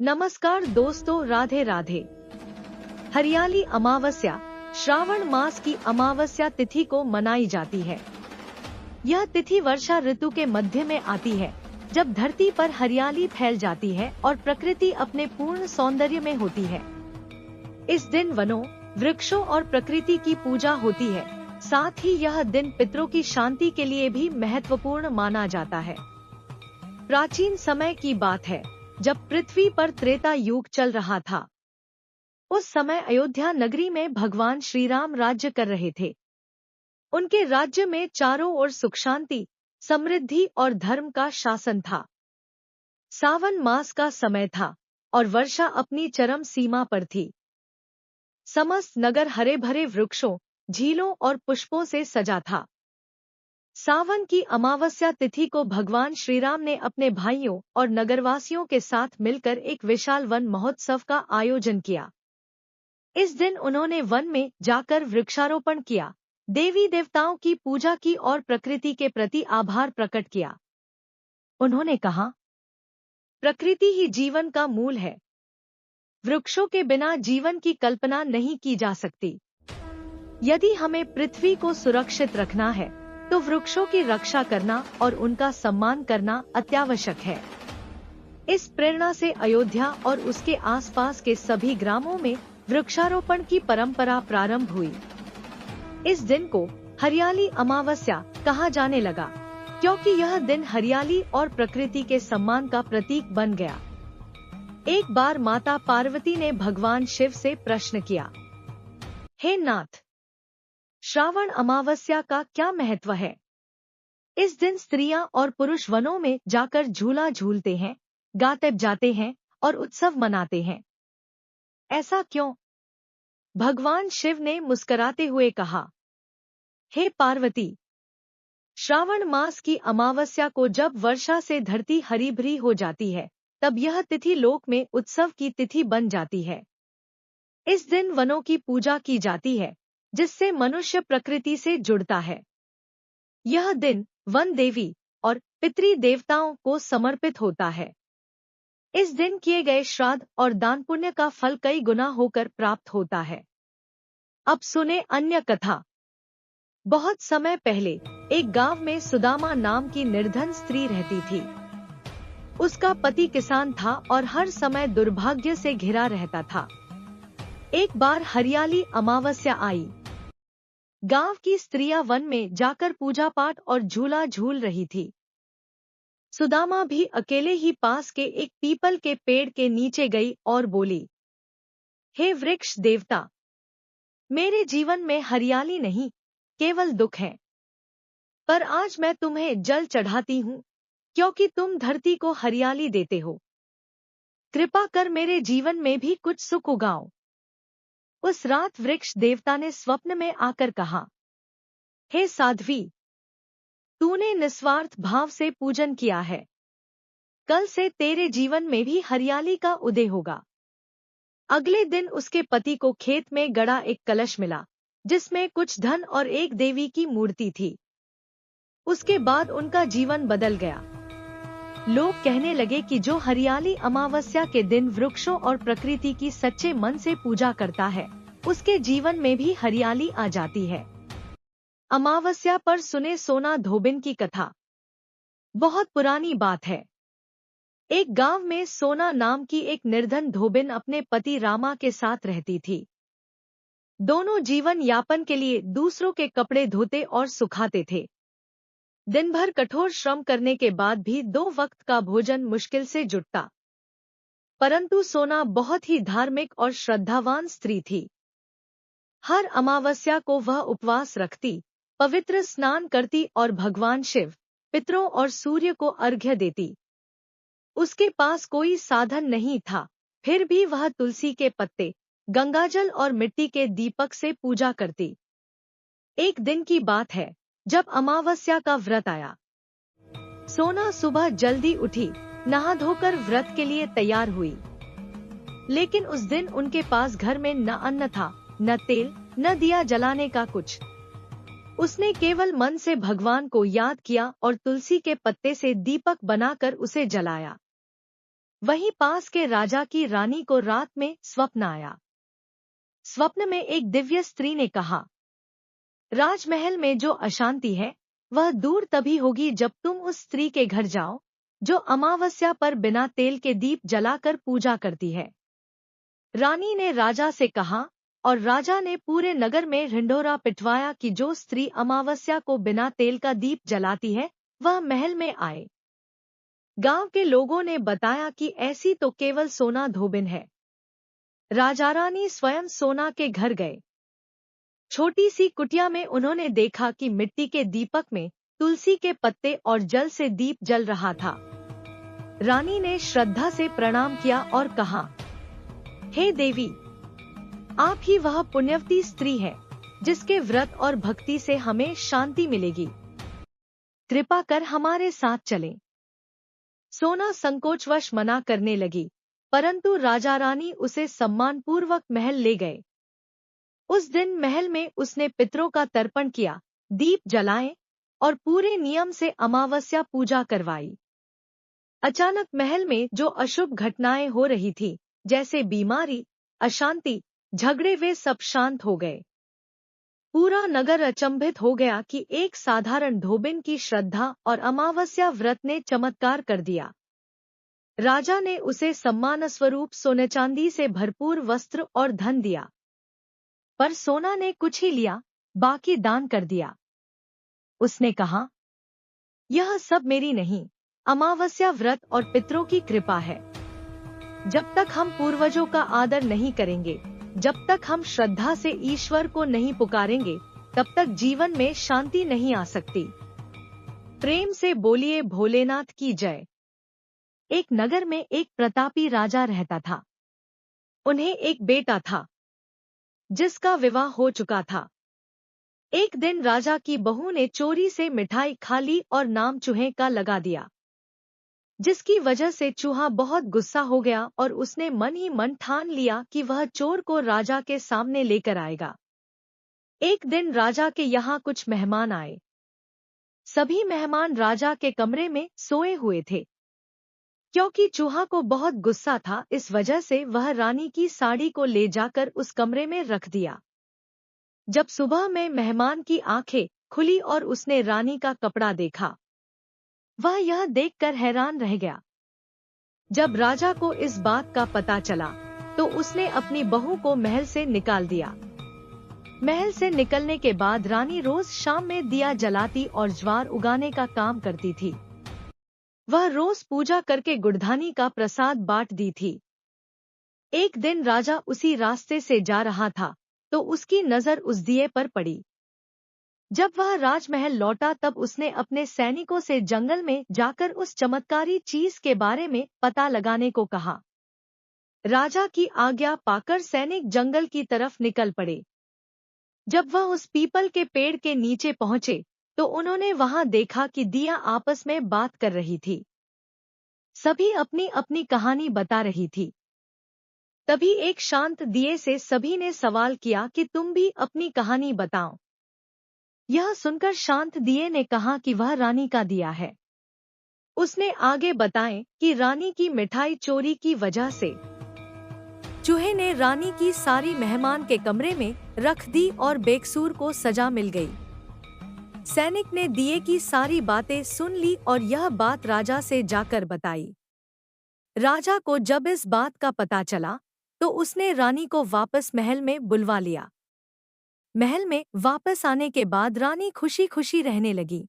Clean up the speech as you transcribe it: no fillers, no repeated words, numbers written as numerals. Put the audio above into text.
नमस्कार दोस्तों, राधे राधे। हरियाली अमावस्या श्रावण मास की अमावस्या तिथि को मनाई जाती है। यह तिथि वर्षा ऋतु के मध्य में आती है, जब धरती पर हरियाली फैल जाती है और प्रकृति अपने पूर्ण सौंदर्य में होती है। इस दिन वनों, वृक्षों और प्रकृति की पूजा होती है। साथ ही यह दिन पितरों की शांति के लिए भी महत्वपूर्ण माना जाता है। प्राचीन समय की बात है, जब पृथ्वी पर त्रेता युग चल रहा था। उस समय अयोध्या नगरी में भगवान श्री राम राज्य कर रहे थे। उनके राज्य में चारों ओर सुख शांति, समृद्धि और धर्म का शासन था। सावन मास का समय था और वर्षा अपनी चरम सीमा पर थी। समस्त नगर हरे भरे वृक्षों, झीलों और पुष्पों से सजा था। सावन की अमावस्या तिथि को भगवान श्री राम ने अपने भाइयों और नगरवासियों के साथ मिलकर एक विशाल वन महोत्सव का आयोजन किया। इस दिन उन्होंने वन में जाकर वृक्षारोपण किया, देवी देवताओं की पूजा की और प्रकृति के प्रति आभार प्रकट किया। उन्होंने कहा, प्रकृति ही जीवन का मूल है। वृक्षों के बिना जीवन की कल्पना नहीं की जा सकती। यदि हमें पृथ्वी को सुरक्षित रखना है, तो वृक्षों की रक्षा करना और उनका सम्मान करना अत्यावश्यक है। इस प्रेरणा से अयोध्या और उसके आसपास के सभी ग्रामों में वृक्षारोपण की परंपरा प्रारंभ हुई। इस दिन को हरियाली अमावस्या कहा जाने लगा, क्योंकि यह दिन हरियाली और प्रकृति के सम्मान का प्रतीक बन गया। एक बार माता पार्वती ने भगवान शिव से प्रश्न किया, हे नाथ, श्रावण अमावस्या का क्या महत्व है? इस दिन स्त्रियां और पुरुष वनों में जाकर झूला झूलते हैं, गाते जाते हैं और उत्सव मनाते हैं। ऐसा क्यों? भगवान शिव ने मुस्कुराते हुए कहा, हे पार्वती, श्रावण मास की अमावस्या को जब वर्षा से धरती हरी भरी हो जाती है, तब यह तिथि लोक में उत्सव की तिथि बन जाती है। इस दिन वनों की पूजा की जाती है, जिससे मनुष्य प्रकृति से जुड़ता है। यह दिन वन देवी और पितृ देवताओं को समर्पित होता है। इस दिन किए गए श्राद्ध और दान पुण्य का फल कई गुना होकर प्राप्त होता है। अब सुने अन्य कथा। बहुत समय पहले एक गांव में सुदामा नाम की निर्धन स्त्री रहती थी। उसका पति किसान था और हर समय दुर्भाग्य से घिरा रहता था। एक बार हरियाली अमावस्या आई। गांव की स्त्रियां वन में जाकर पूजा पाठ और झूला झूल रही थी। सुदामा भी अकेले ही पास के एक पीपल के पेड़ के नीचे गई और बोली, हे वृक्ष देवता, मेरे जीवन में हरियाली नहीं, केवल दुख है। पर आज मैं तुम्हें जल चढ़ाती हूँ, क्योंकि तुम धरती को हरियाली देते हो। कृपा कर मेरे जीवन में भी कुछ सुख उगाओ। उस रात वृक्ष देवता ने स्वप्न में आकर कहा, हे साध्वी, तूने निस्वार्थ भाव से पूजन किया है। कल से तेरे जीवन में भी हरियाली का उदय होगा। अगले दिन उसके पति को खेत में गड़ा एक कलश मिला, जिसमें कुछ धन और एक देवी की मूर्ति थी। उसके बाद उनका जीवन बदल गया। लोग कहने लगे कि जो हरियाली अमावस्या के दिन वृक्षों और प्रकृति की सच्चे मन से पूजा करता है, उसके जीवन में भी हरियाली आ जाती है। अमावस्या पर सुने सोना धोबिन की कथा। बहुत पुरानी बात है। एक गांव में सोना नाम की एक निर्धन धोबिन अपने पति रामा के साथ रहती थी। दोनों जीवन यापन के लिए दूसरों के कपड़े धोते और सुखाते थे। दिन भर कठोर श्रम करने के बाद भी 2 वक्त का भोजन मुश्किल से जुटता। परंतु सोना बहुत ही धार्मिक और श्रद्धावान स्त्री थी। हर अमावस्या को वह उपवास रखती, पवित्र स्नान करती और भगवान शिव, पितरों और सूर्य को अर्घ्य देती। उसके पास कोई साधन नहीं था, फिर भी वह तुलसी के पत्ते, गंगाजल और मिट्टी के दीपक से पूजा करती। एक दिन की बात है, जब अमावस्या का व्रत आया। सोना सुबह जल्दी उठी, नहा धोकर व्रत के लिए तैयार हुई। लेकिन उस दिन उनके पास घर में न अन्न था, न तेल, न दिया जलाने का कुछ। उसने केवल मन से भगवान को याद किया और तुलसी के पत्ते से दीपक बनाकर उसे जलाया। वहीं पास के राजा की रानी को रात में स्वप्न आया। स्वप्न में एक दिव्य स्त्री ने कहा, राजमहल में जो अशांति है वह दूर तभी होगी जब तुम उस स्त्री के घर जाओ जो अमावस्या पर बिना तेल के दीप जलाकर पूजा करती है। रानी ने राजा से कहा और राजा ने पूरे नगर में ढिंढोरा पिटवाया कि जो स्त्री अमावस्या को बिना तेल का दीप जलाती है वह महल में आए। गांव के लोगों ने बताया कि ऐसी तो केवल सोना धोबिन है। राजा रानी स्वयं सोना के घर गए। छोटी सी कुटिया में उन्होंने देखा कि मिट्टी के दीपक में तुलसी के पत्ते और जल से दीप जल रहा था। रानी ने श्रद्धा से प्रणाम किया और कहा, हे देवी, आप ही वह पुण्यवती स्त्री है जिसके व्रत और भक्ति से हमें शांति मिलेगी। कृपा कर हमारे साथ चलें। सोना संकोचवश मना करने लगी, परंतु राजा रानी उसे सम्मानपूर्वक महल ले गए। उस दिन महल में उसने पितरों का तर्पण किया, दीप जलाए और पूरे नियम से अमावस्या पूजा करवाई। अचानक महल में जो अशुभ घटनाएं हो रही थी, जैसे बीमारी, अशांति, झगड़े, वे सब शांत हो गए। पूरा नगर अचंभित हो गया कि एक साधारण धोबिन की श्रद्धा और अमावस्या व्रत ने चमत्कार कर दिया। राजा ने उसे सम्मान स्वरूप सोने चांदी से भरपूर वस्त्र और धन दिया, पर सोना ने कुछ ही लिया, बाकी दान कर दिया। उसने कहा, यह सब मेरी नहीं, अमावस्या व्रत और पितरों की कृपा है। जब तक हम पूर्वजों का आदर नहीं करेंगे, जब तक हम श्रद्धा से ईश्वर को नहीं पुकारेंगे, तब तक जीवन में शांति नहीं आ सकती। प्रेम से बोलिए भोलेनाथ की जय। एक नगर में एक प्रतापी राजा रहता था। उन्हें एक बेटा था जिसका विवाह हो चुका था। एक दिन राजा की बहू ने चोरी से मिठाई खा ली और नाम चूहे का लगा दिया, जिसकी वजह से चूहा बहुत गुस्सा हो गया और उसने मन ही मन ठान लिया कि वह चोर को राजा के सामने लेकर आएगा। एक दिन राजा के यहाँ कुछ मेहमान आए। सभी मेहमान राजा के कमरे में सोए हुए थे। क्योंकि चूहा को बहुत गुस्सा था, इस वजह से वह रानी की साड़ी को ले जाकर उस कमरे में रख दिया। जब सुबह में मेहमान की आंखें खुली और उसने रानी का कपड़ा देखा, वह यह देखकर हैरान रह गया। जब राजा को इस बात का पता चला तो उसने अपनी बहू को महल से निकाल दिया। महल से निकलने के बाद रानी रोज शाम में दिया जलाती और ज्वार उगाने का काम करती थी। वह रोज पूजा करके गुड़धानी का प्रसाद बांट दी थी। एक दिन राजा उसी रास्ते से जा रहा था तो उसकी नजर उस दिए पर पड़ी। जब वह राजमहल लौटा तब उसने अपने सैनिकों से जंगल में जाकर उस चमत्कारी चीज के बारे में पता लगाने को कहा। राजा की आज्ञा पाकर सैनिक जंगल की तरफ निकल पड़े। जब वह उस पीपल के पेड़ के नीचे पहुंचे तो उन्होंने वहां देखा कि दिया आपस में बात कर रही थी। सभी अपनी अपनी कहानी बता रही थी। तभी एक शांत दिए से सभी ने सवाल किया कि तुम भी अपनी कहानी बताओ। यह सुनकर शांत दिए ने कहा कि वह रानी का दिया है। उसने आगे बताएं कि रानी की मिठाई चोरी की वजह से चूहे ने रानी की सारी मेहमान के कमरे में रख दी और बेकसूर को सजा मिल गई। सैनिक ने दिए की सारी बातें सुन ली और यह बात राजा से जाकर बताई। राजा को जब इस बात का पता चला तो उसने रानी को वापस महल में बुलवा लिया। महल में वापस आने के बाद रानी खुशी खुशी रहने लगी।